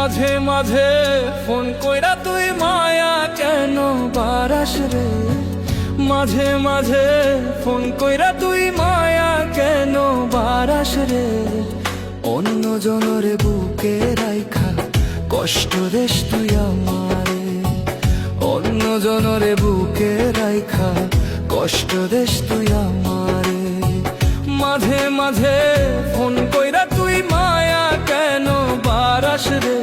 মাঝে মাঝে ফোন কইরা তুই মায়া কেন বারাস রে, মাঝে মাঝে ফোন কইরা তুই মায়া কেন বারাস রে। অন্য জনরে বুকে রাইখা কষ্ট দেশ তুই আমারে, অন্য জনরে বুকে রাইখা কষ্ট দেশ তুই আমারে। মাঝে মাঝে ফোন কইরা তুই মায়া কেন বারাস রে,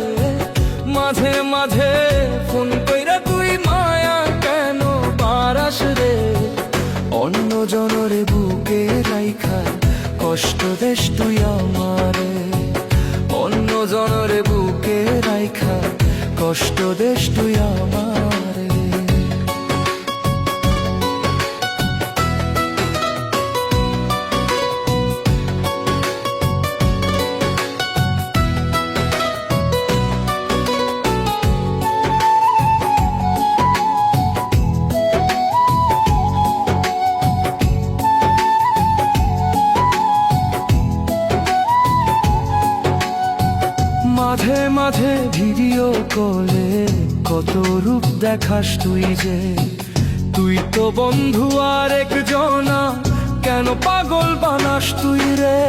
মাঝে মাঝে ফোন কইরা তুই মায়া কেন বারাস রে। অন্য জনরে বুকে রাইখা কষ্ট দেশ তুই আমারে, অন্য জনরে বুকে রাইখা কষ্ট দেশ তুই আমারে। মাঝে মাঝে ভিডিও কলে কত রূপ দেখাস তুই যে, তুই তো বন্ধু আর একজনা, কেন পাগল বানাস তুই রে।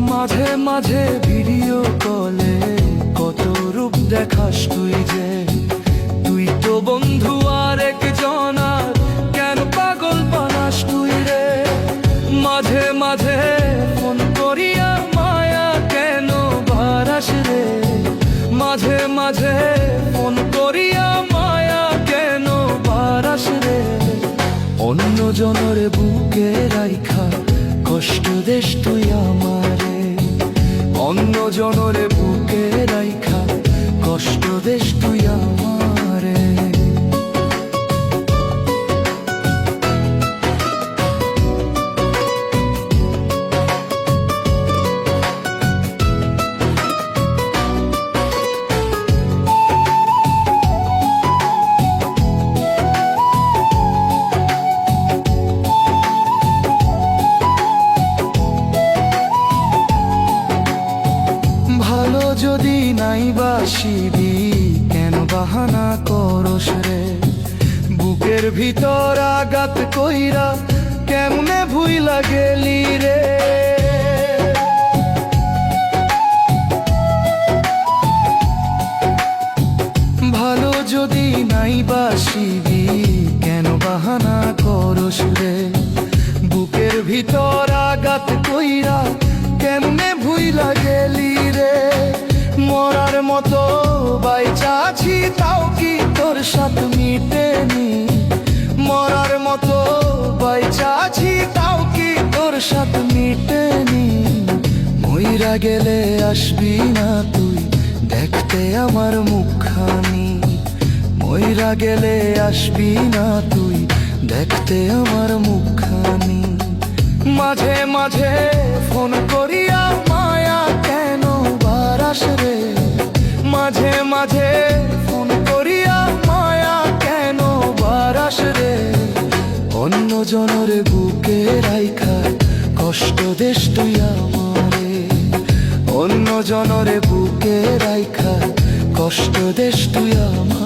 মাঝে মাঝে ভিডিও কলে কত রূপ দেখাস তুই যে, তুই তো বন্ধু আর একজনা, কেন পাগল বানাস তুই রে। মাঝে মাঝে ফোন করিয়া মায়া কেন বারাস রে, মাঝে মাঝে ফোন করিয়া মায়া কেন বারাস রে। অন্য জনরে বুকে রাইখা কষ্ট দেশ তুই আমারে, অন্য জনরে বুকে রাইখা কষ্ট দেশ তুই আমারে। ভালো যদি নাই বাসিবি কেন বাহানা করস রে, বুকের ভিতর আঘাত কইরা কেমনে ভুইলা গেলি রে। ভালো যদি নাই বাসিবি কেন বাহানা করস রে, বুকের ভিতর আঘাত কইরা কেমনে ভুইলা গেলি রে। মরার মতো বাইচা আছি তাও কি তোর সাথ মিটেনি, মরার মতো বাইচা আছি তাও কি তোর সাথ মিটেনি। মইরা গেলে আসবি না তুই দেখতে আমার মুখখানি, মইরা গেলে আসবি না তুই দেখতে আমার মুখখানি। মাঝে মাঝে ফোন করিয়া মায়া কেন বারাস রে, মাঝে মাঝে ফোন করিয়া মায়া কেন বারাস রে। অন্য জনরে বুকে রাইখা কষ্ট দেশ তুই আমারে, অন্য জনরে বুকে রাইখা কষ্ট দেশ তুই আমারে।